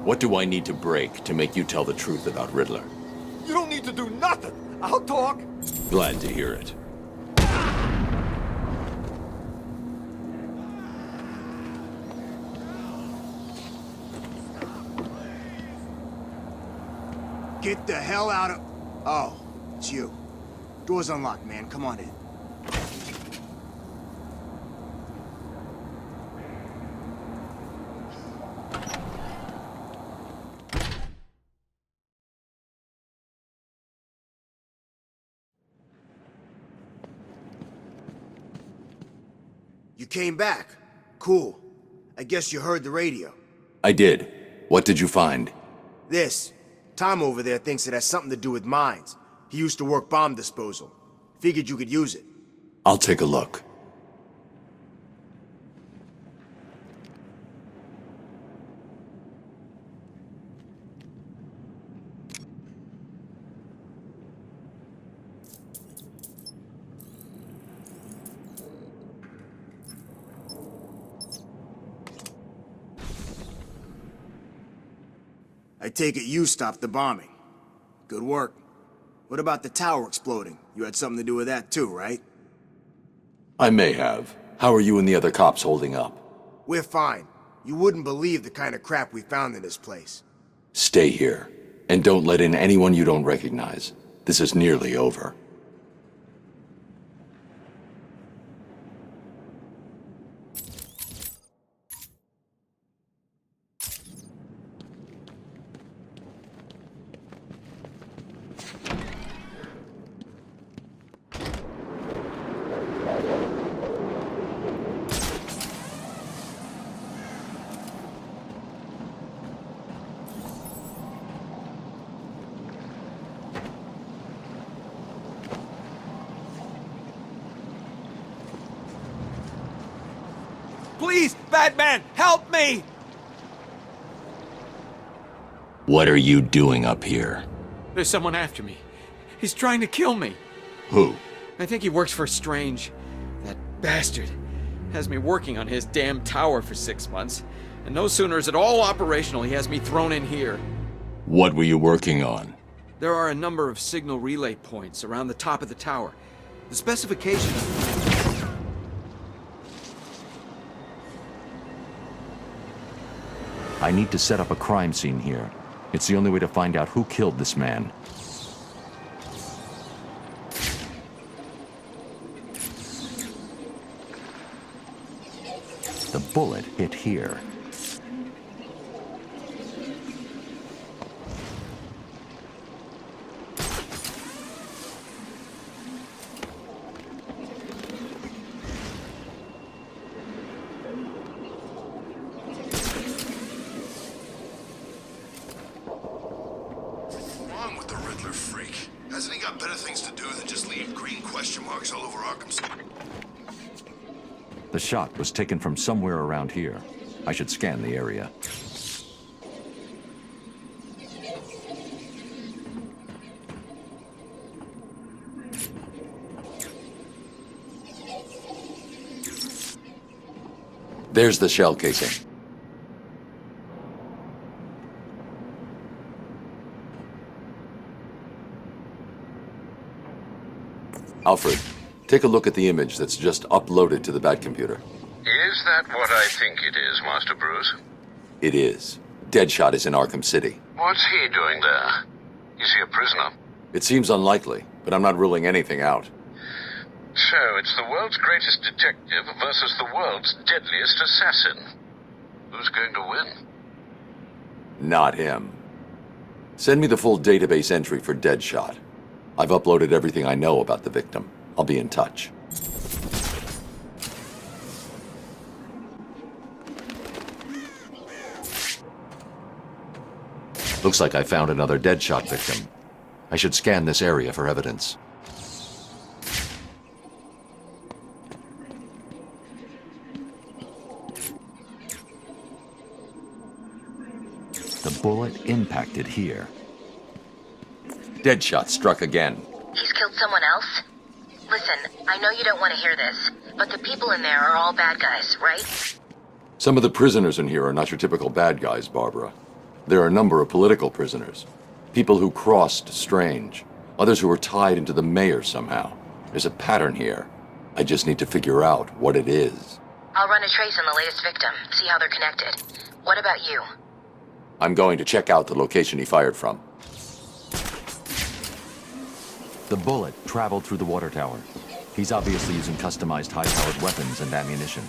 What do I need to break to make you tell the truth about Riddler? You don't need to do nothing. I'll talk. Glad to hear it. Get the hell out of... Oh, it's you. Door's unlocked, man. Come on in. You came back. Cool. I guess you heard the radio. I did. What did you find? This. Tom over there thinks it has something to do with mines. He used to work bomb disposal. Figured you could use it. I'll take a look. I take it you stopped the bombing. Good work. What about the tower exploding? You had something to do with that too, right? I may have. How are you and the other cops holding up? We're fine. You wouldn't believe the kind of crap we found in this place. Stay here. And don't let in anyone you don't recognize. This is nearly over. Please, Batman, help me! What are you doing up here? There's someone after me. He's trying to kill me. Who? I think he works for Strange. That bastard has me working on his damn tower for 6 months. And no sooner is it all operational, he has me thrown in here. What were you working on? There are a number of signal relay points around the top of the tower. The specifications... I need to set up a crime scene here. It's the only way to find out who killed this man. The bullet hit here. Hasn't he got better things to do than just leave green question marks all over Arkham City? The shot was taken from somewhere around here. I should scan the area. There's the shell casing. Alfred, take a look at the image that's just uploaded to the Batcomputer. Is that what I think it is, Master Bruce? It is. Deadshot is in Arkham City. What's he doing there? Is he a prisoner? It seems unlikely, but I'm not ruling anything out. So, it's the world's greatest detective versus the world's deadliest assassin. Who's going to win? Not him. Send me the full database entry for Deadshot. I've uploaded everything I know about the victim. I'll be in touch. Looks like I found another Deadshot victim. I should scan this area for evidence. The bullet impacted here. Deadshot struck again. He's killed someone else? Listen, I know you don't want to hear this, but the people in there are all bad guys, right? Some of the prisoners in here are not your typical bad guys, Barbara. There are a number of political prisoners. People who crossed Strange. Others who were tied into the mayor somehow. There's a pattern here. I just need to figure out what it is. I'll run a trace on the latest victim, see how they're connected. What about you? I'm going to check out the location he fired from. The bullet traveled through the water tower. He's obviously using customized high-powered weapons and ammunition.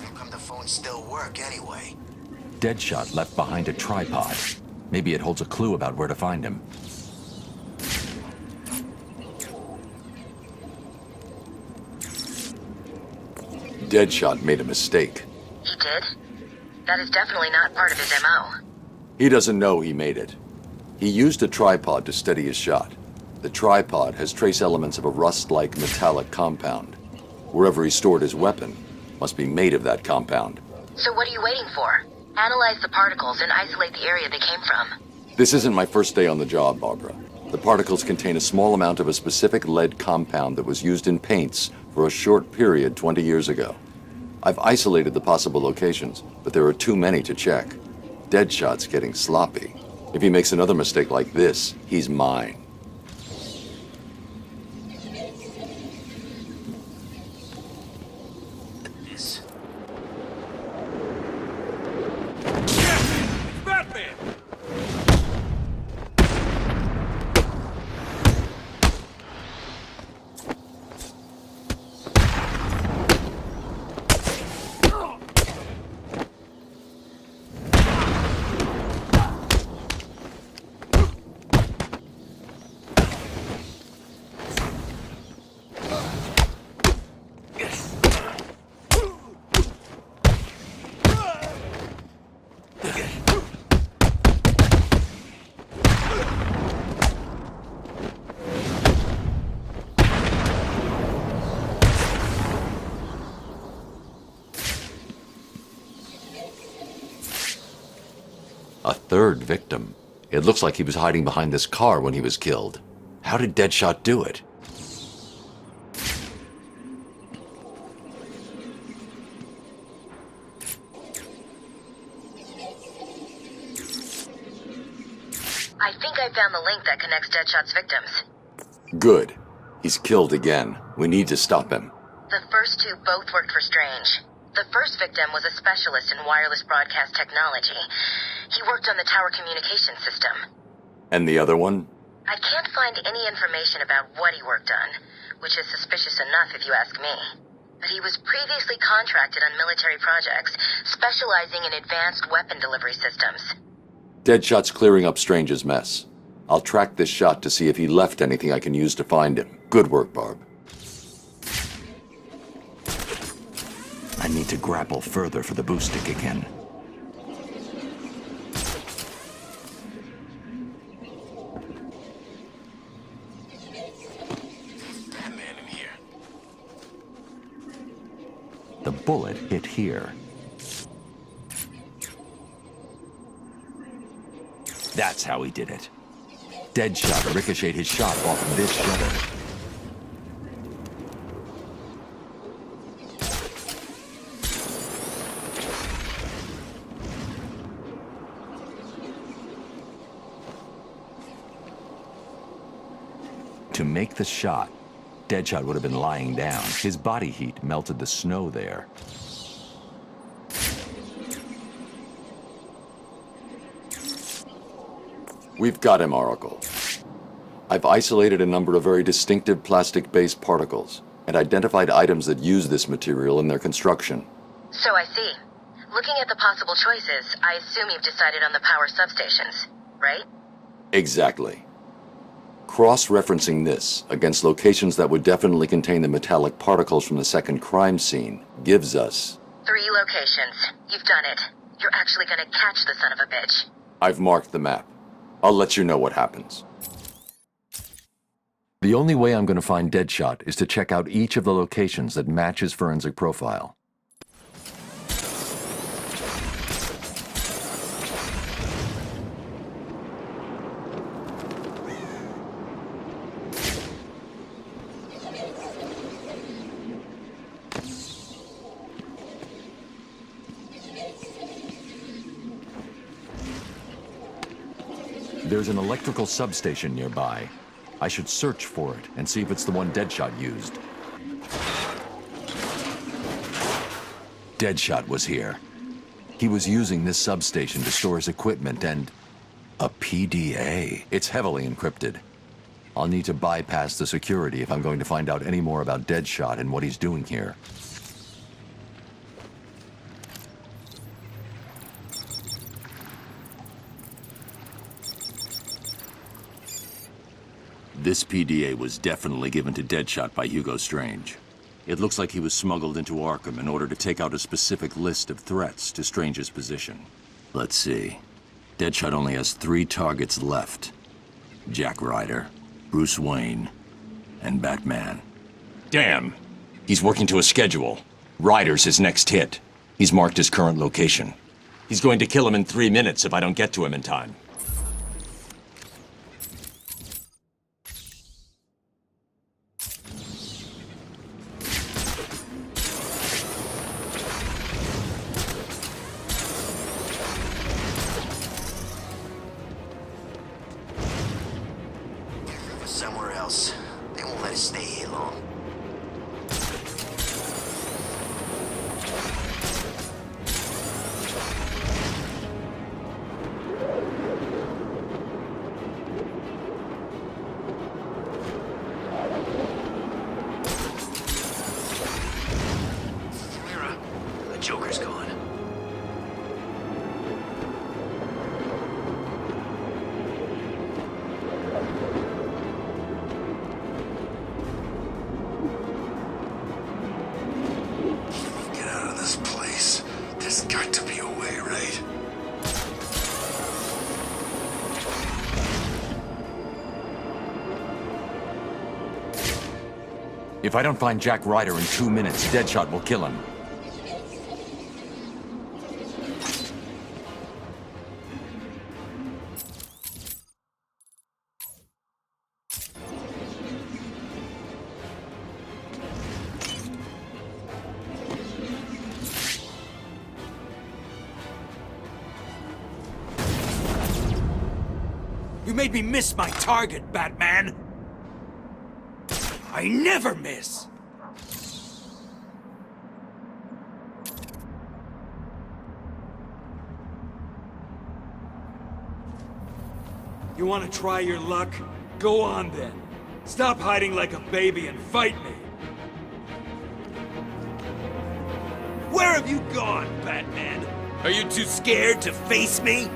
How come the phones still work anyway? Deadshot left behind a tripod. Maybe it holds a clue about where to find him. Deadshot made a mistake. He did? That is definitely not part of his MO. He doesn't know he made it. He used a tripod to steady his shot. The tripod has trace elements of a rust-like metallic compound. Wherever he stored his weapon must be made of that compound. So what are you waiting for? Analyze the particles and isolate the area they came from. This isn't my first day on the job, Barbara. The particles contain a small amount of a specific lead compound that was used in paints for a short period 20 years ago. I've isolated the possible locations, but there are too many to check. Deadshot's getting sloppy. If he makes another mistake like this, he's mine. A third victim. It looks like he was hiding behind this car when he was killed. How did Deadshot do it? I think I found the link that connects Deadshot's victims. Good. He's killed again. We need to stop him. The first two both worked for Strange. The first victim was a specialist in wireless broadcast technology. He worked on the tower communication system. And the other one? I can't find any information about what he worked on, which is suspicious enough if you ask me. But he was previously contracted on military projects, specializing in advanced weapon delivery systems. Deadshot's clearing up Strange's mess. I'll track this shot to see if he left anything I can use to find him. Good work, Barb. I need to grapple further for the boost stick again. That man in here. The bullet hit here. That's how he did it. Deadshot ricocheted his shot off of this shutter. To make the shot, Deadshot would have been lying down. His body heat melted the snow there. We've got him, Oracle. I've isolated a number of very distinctive plastic-based particles and identified items that use this material in their construction. So I see. Looking at the possible choices, I assume you've decided on the power substations, right? Exactly. Cross-referencing this against locations that would definitely contain the metallic particles from the second crime scene gives us... 3 locations. You've done it. You're actually gonna catch the son of a bitch. I've marked the map. I'll let you know what happens. The only way I'm going to find Deadshot is to check out each of the locations that match his forensic profile. There's an electrical substation nearby. I should search for it and see if it's the one Deadshot used. Deadshot was here. He was using this substation to store his equipment and... a PDA. It's heavily encrypted. I'll need to bypass the security if I'm going to find out any more about Deadshot and what he's doing here. This PDA was definitely given to Deadshot by Hugo Strange. It looks like he was smuggled into Arkham in order to take out a specific list of threats to Strange's position. Let's see. Deadshot only has 3 targets left. Jack Ryder, Bruce Wayne, and Batman. Damn! He's working to a schedule. Ryder's his next hit. He's marked his current location. He's going to kill him in 3 minutes if I don't get to him in time. Somewhere else. They won't let us stay here long. Mira, the Joker's gone. Get out of this place. There's got to be a way, right? If I don't find Jack Ryder in 2 minutes, Deadshot will kill him. You made me miss my target, Batman! I never miss! You want to try your luck? Go on then. Stop hiding like a baby and fight me! Where have you gone, Batman? Are you too scared to face me?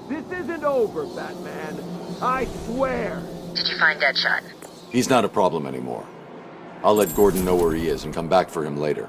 This isn't over, Batman. I swear. Did you find Deadshot? He's not a problem anymore. I'll let Gordon know where he is and come back for him later.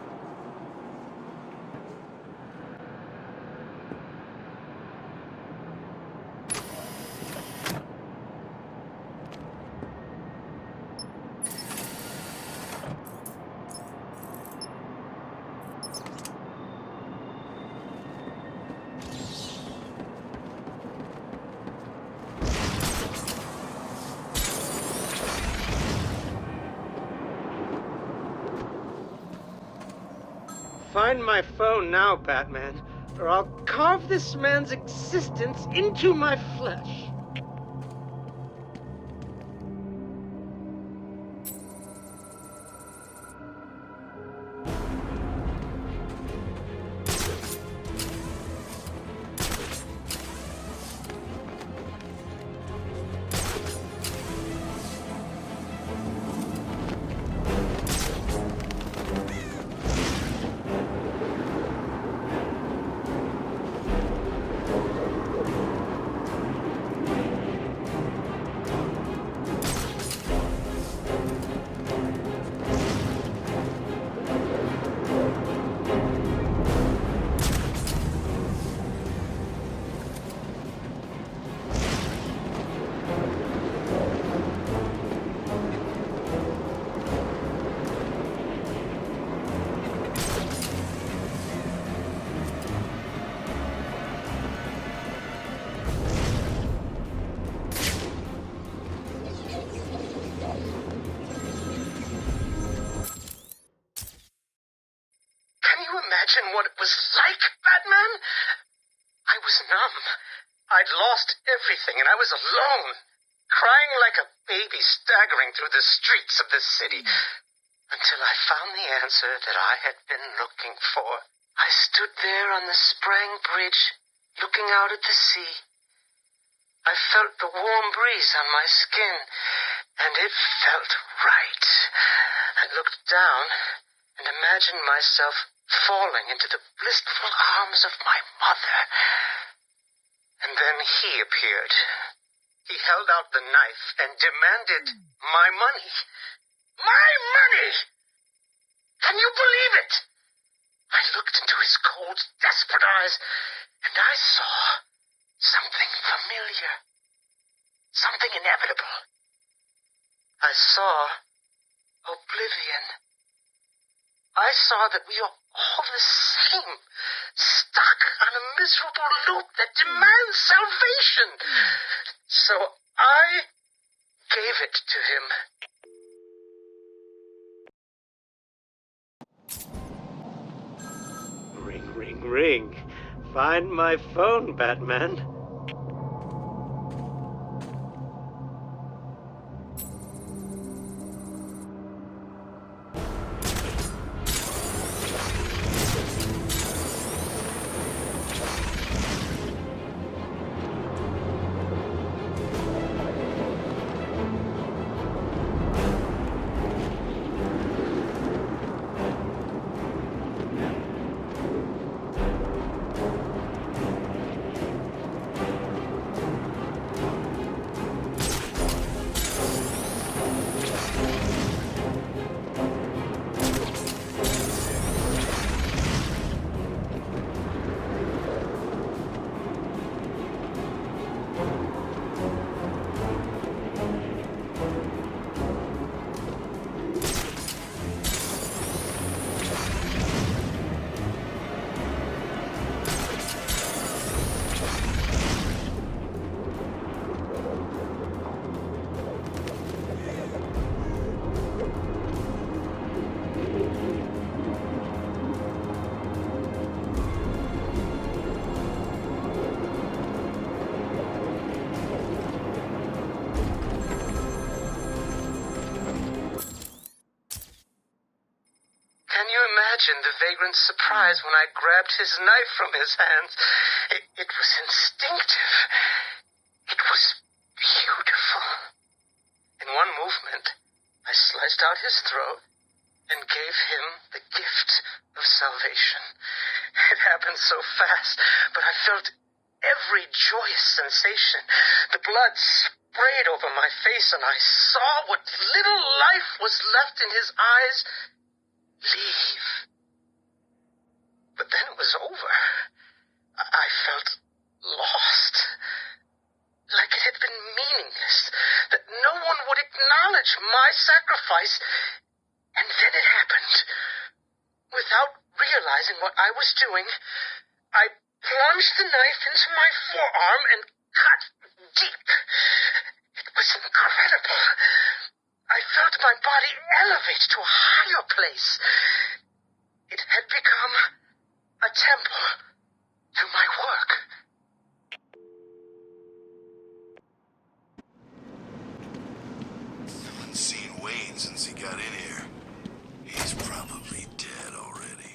Find my phone now, Batman, or I'll carve this man's existence into my flesh. imagine what it was like, Batman? I was numb. I'd lost everything, and I was alone, crying like a baby staggering through the streets of the city, until I found the answer that I had been looking for. I stood there on the Sprang Bridge, looking out at the sea. I felt the warm breeze on my skin, and it felt right. I looked down and imagined myself falling into the blissful arms of my mother. And then he appeared. He held out the knife and demanded my money. My money! Can you believe it? I looked into his cold, desperate eyes, and I saw something familiar. Something inevitable. I saw oblivion. I saw that we are all the same, stuck on a miserable loop that demands salvation. So I gave it to him. Ring, ring, ring. Find my phone, Batman. The vagrant surprise when I grabbed his knife from his hands. It was instinctive. It was beautiful. In one movement, I sliced out his throat and gave him the gift of salvation. It happened so fast, but I felt every joyous sensation. The blood sprayed over my face, and I saw what little life was left in his eyes leave. But then it was over. I felt lost. Like it had been meaningless. That no one would acknowledge my sacrifice. And then it happened. Without realizing what I was doing, I plunged the knife into my forearm and cut deep. It was incredible. I felt my body elevate to a higher place. It had become a temple to my work. Haven't seen Wayne since he got in here. He's probably dead already.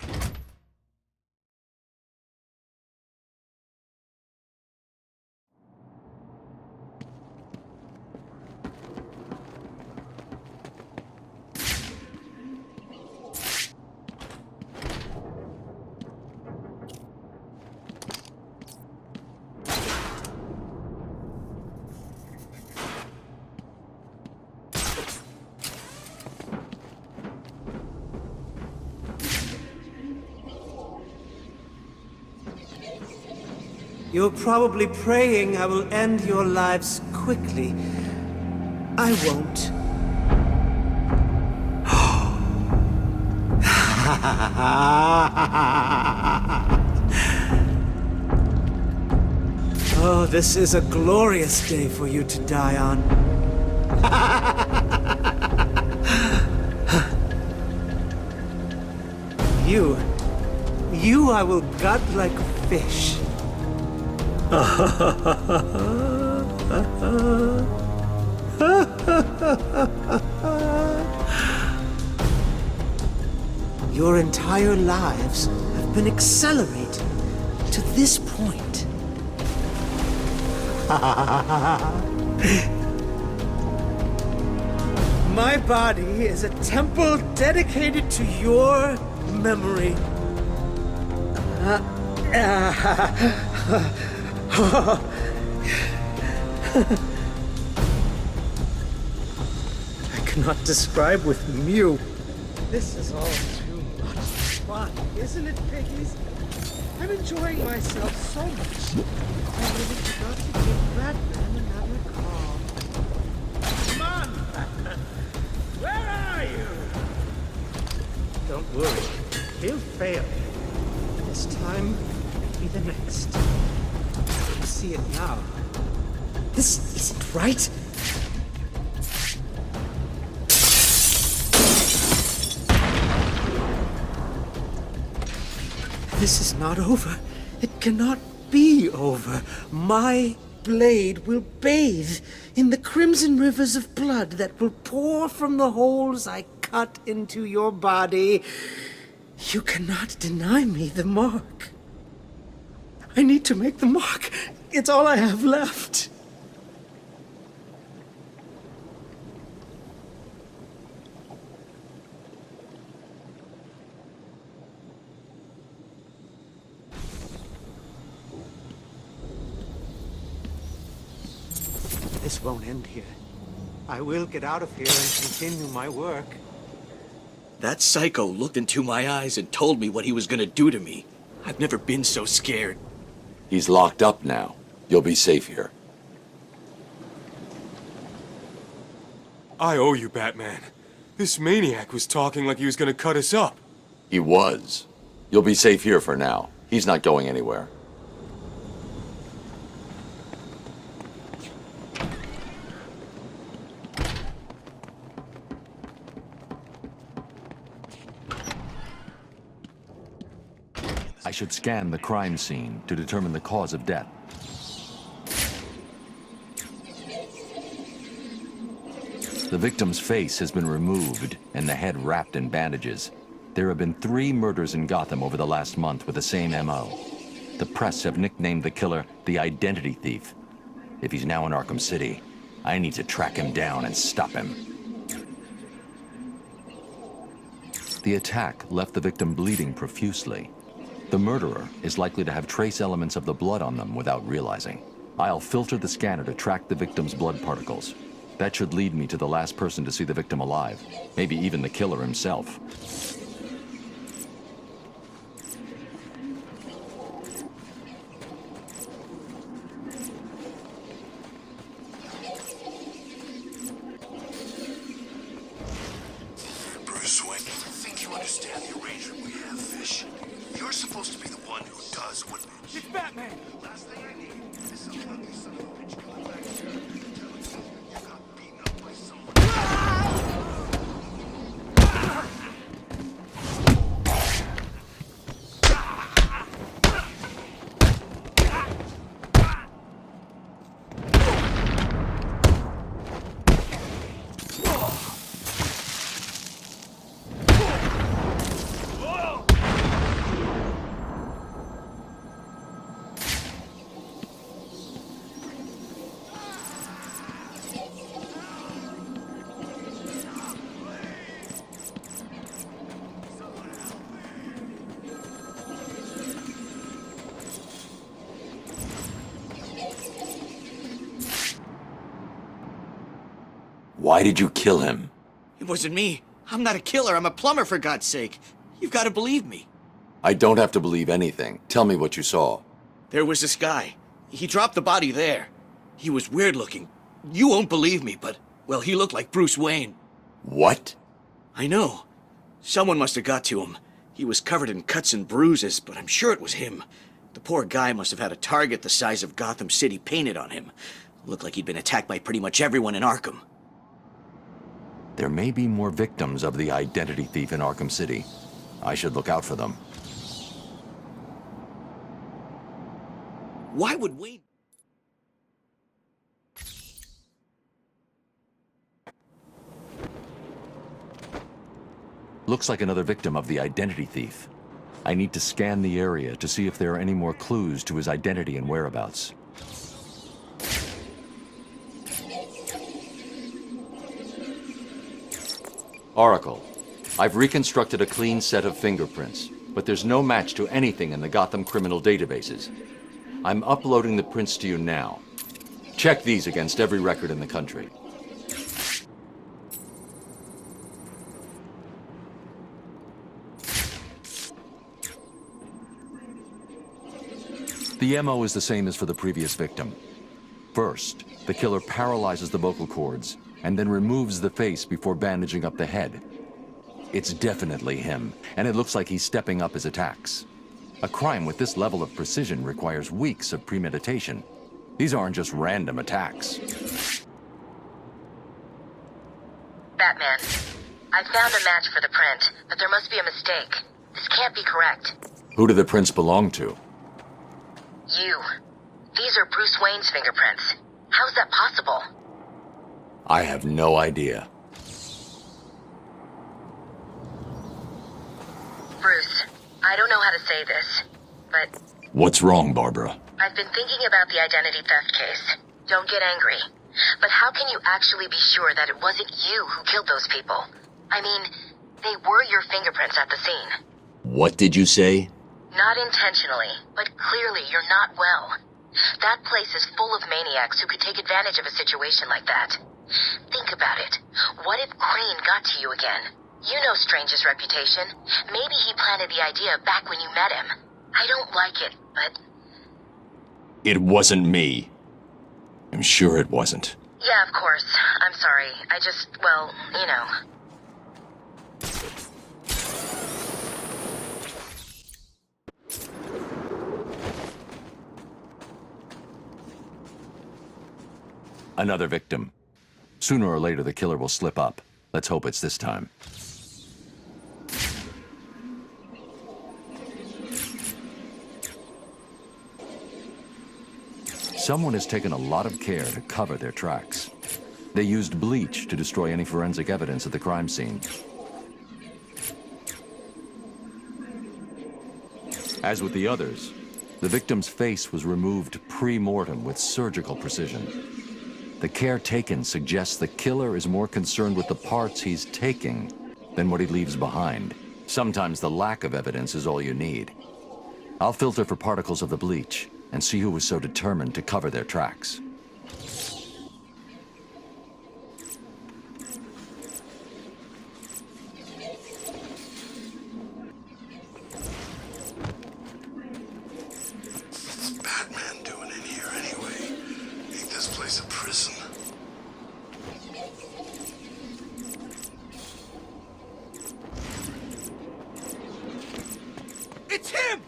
You're probably praying I will end your lives quickly. I won't. Oh, this is a glorious day for you to die on. You I will gut like a fish. Your entire lives have been accelerated to this point. My body is a temple dedicated to your memory. I cannot describe with Mew. This is all too much fun, isn't it, piggies? I'm enjoying myself so much. I really forgot to give Batman another call. Come on, Batman. Where are you? Don't worry. He'll fail. This time, it'll be the next. I see it now. This isn't right. This is not over. It cannot be over. My blade will bathe in the crimson rivers of blood that will pour from the holes I cut into your body. You cannot deny me the mark. I need to make the mark. It's all I have left. This won't end here. I will get out of here and continue my work. That psycho looked into my eyes and told me what he was gonna do to me. I've never been so scared. He's locked up now. You'll be safe here. I owe you, Batman. This maniac was talking like he was gonna cut us up. He was. You'll be safe here for now. He's not going anywhere. I should scan the crime scene to determine the cause of death. The victim's face has been removed and the head wrapped in bandages. There have been 3 murders in Gotham over the last month with the same MO. The press have nicknamed the killer the Identity Thief. If he's now in Arkham City, I need to track him down and stop him. The attack left the victim bleeding profusely. The murderer is likely to have trace elements of the blood on them without realizing. I'll filter the scanner to track the victim's blood particles. That should lead me to the last person to see the victim alive, maybe even the killer himself. Bruce Wayne, I think you understand the arrangement we have, Fish. You're supposed to be the one who does what... It's Batman! Last thing I need is some ugly son of a bitch coming back here and telling me you got beaten up by someone. Why did you kill him? It wasn't me. I'm not a killer. I'm a plumber, for God's sake. You've got to believe me. I don't have to believe anything. Tell me what you saw. There was this guy. He dropped the body there. He was weird looking. You won't believe me, but, well, he looked like Bruce Wayne. What? I know. Someone must have got to him. He was covered in cuts and bruises, but I'm sure it was him. The poor guy must have had a target the size of Gotham City painted on him. Looked like he'd been attacked by pretty much everyone in Arkham. There may be more victims of the Identity Thief in Arkham City. I should look out for them. Why would Wayne... Looks like another victim of the identity thief. I need to scan the area to see if there are any more clues to his identity and whereabouts. Oracle, I've reconstructed a clean set of fingerprints, but there's no match to anything in the Gotham criminal databases. I'm uploading the prints to you now. Check these against every record in the country. The MO is the same as for the previous victim. First, the killer paralyzes the vocal cords and then removes the face before bandaging up the head. It's definitely him, and it looks like he's stepping up his attacks. A crime with this level of precision requires weeks of premeditation. These aren't just random attacks. Batman, I found a match for the print, but there must be a mistake. This can't be correct. Who do the prints belong to? You. These are Bruce Wayne's fingerprints. How's that possible? I have no idea. Bruce, I don't know how to say this, but What's wrong, Barbara? I've been thinking about the identity theft case. Don't get angry. But how can you actually be sure that it wasn't you who killed those people? I mean, they were your fingerprints at the scene. What did you say? Not intentionally, but clearly you're not well. That place is full of maniacs who could take advantage of a situation like that. Think about it. What if Crane got to you again? You know Strange's reputation. Maybe he planted the idea back when you met him. I don't like it, but... It wasn't me. I'm sure it wasn't. Yeah, of course. I'm sorry. I just, well, you know... Another victim. Sooner or later, the killer will slip up. Let's hope it's this time. Someone has taken a lot of care to cover their tracks. They used bleach to destroy any forensic evidence at the crime scene. As with the others, the victim's face was removed pre-mortem with surgical precision. The care taken suggests the killer is more concerned with the parts he's taking than what he leaves behind. Sometimes the lack of evidence is all you need. I'll filter for particles of the bleach and see who was so determined to cover their tracks. What's Batman doing in here anyway? Make this place a prison. It's him!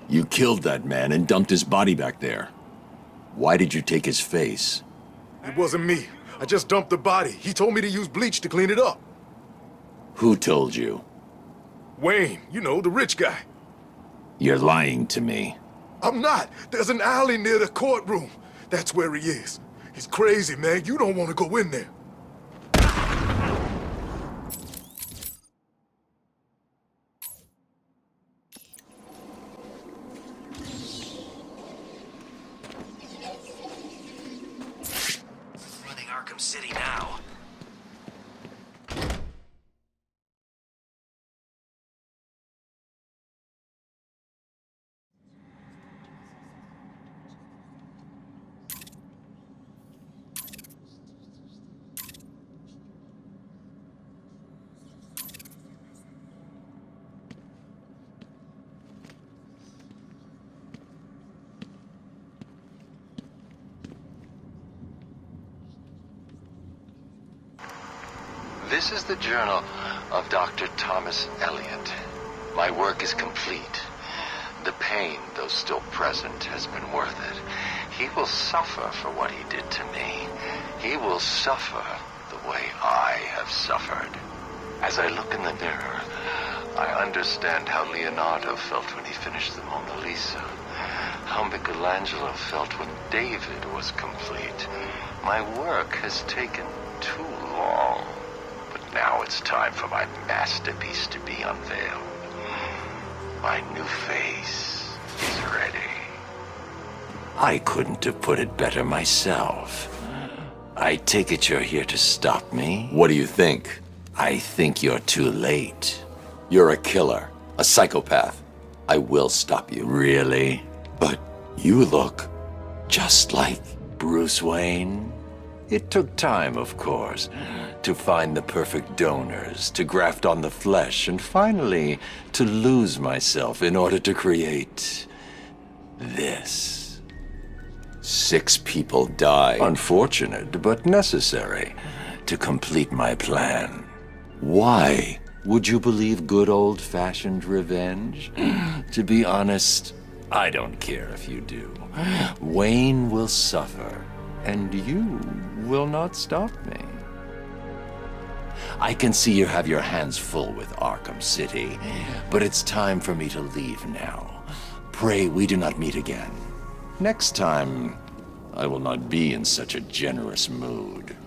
You killed that man and dumped his body back there. Why did you take his face? It wasn't me. I just dumped the body. He told me to use bleach to clean it up. Who told you? Wayne, you know, the rich guy. You're lying to me. I'm not. There's an alley near the courtroom. That's where he is. He's crazy, man. You don't want to go in there. Running Arkham City now. This is the journal of Dr. Thomas Elliot. My work is complete. The pain, though still present, has been worth it. He will suffer for what he did to me. He will suffer the way I have suffered. As I look in the mirror, I understand how Leonardo felt when he finished the Mona Lisa, how Michelangelo felt when David was complete. My work has taken too long, but now it's time for my masterpiece to be unveiled. My new face is ready. I couldn't have put it better myself. I take it you're here to stop me? What do you think? I think you're too late. You're a killer, a psychopath. I will stop you. Really? But You look just like Bruce Wayne. It took time, of course, to find the perfect donors, to graft on the flesh, and finally to lose myself in order to create this. 6 people died. Unfortunate, but necessary to complete my plan. Why? Would you believe good old-fashioned revenge? To be honest, I don't care if you do. Wayne will suffer, and you will not stop me. I can see you have your hands full with Arkham City, but it's time for me to leave now. Pray we do not meet again. Next time, I will not be in such a generous mood.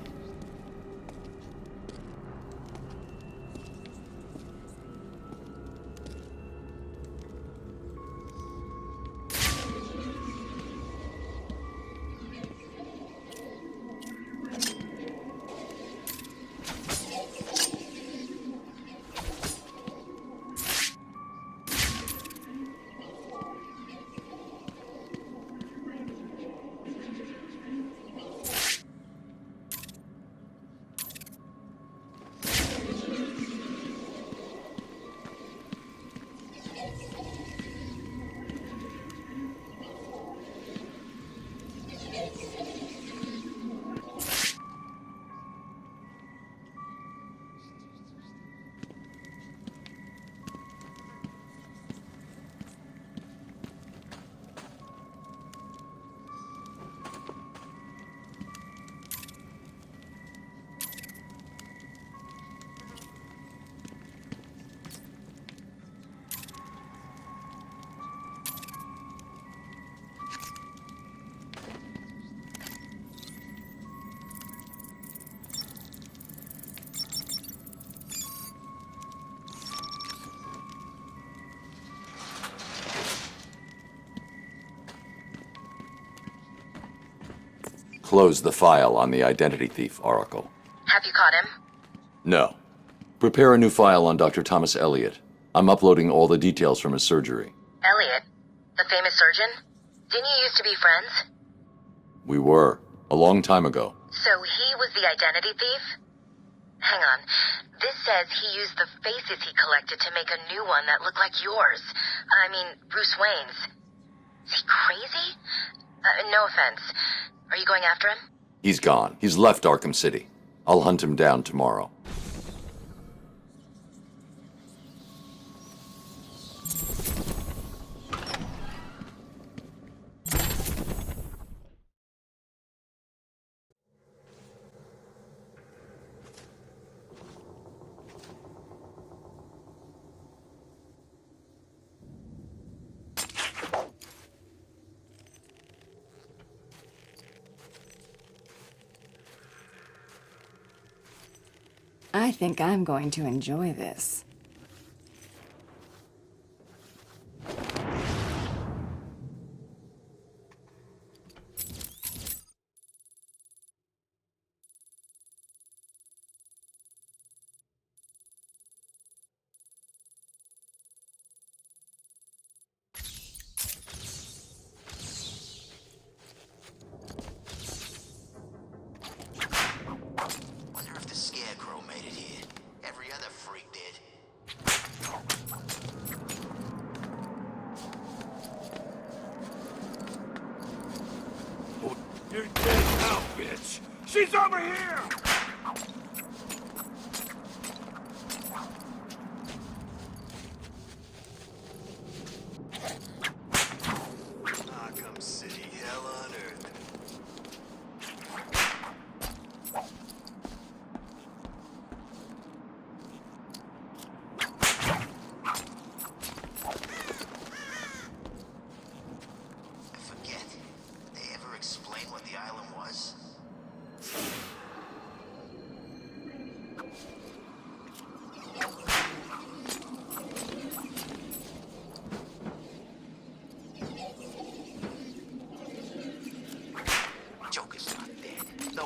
Close the file on the identity thief, Oracle. Have you caught him? No. Prepare a new file on Dr. Thomas Elliot. I'm uploading all the details from his surgery. Elliot, the famous surgeon? Didn't you used to be friends? We were. A long time ago. So he was the identity thief? Hang on. This says he used the faces he collected to make a new one that looked like yours. I mean, Bruce Wayne's. Is he crazy? No offense. Are you going after him? He's gone. He's left Arkham City. I'll hunt him down tomorrow. I think I'm going to enjoy this. You're dead now, bitch! She's over here! Arkham City, hell on earth.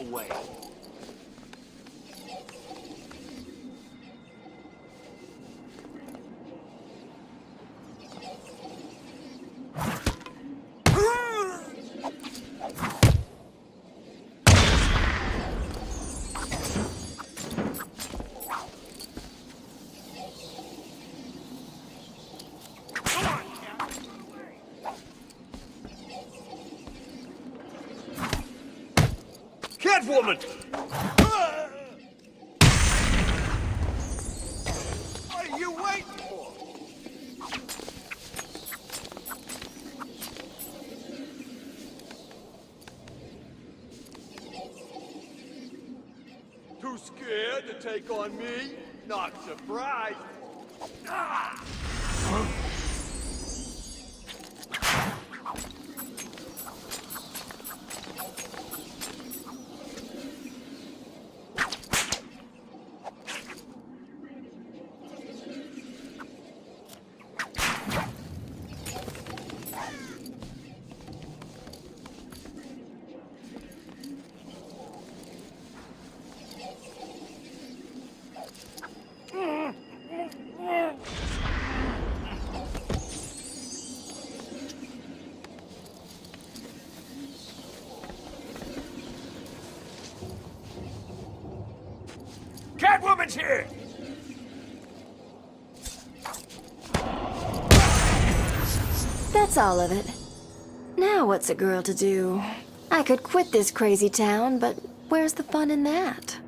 away. Catwoman! What are you waiting for? Too scared to take on me? Not surprised. Ah! Catwoman's here! That's all of it. Now what's a girl to do? I could quit this crazy town, but where's the fun in that?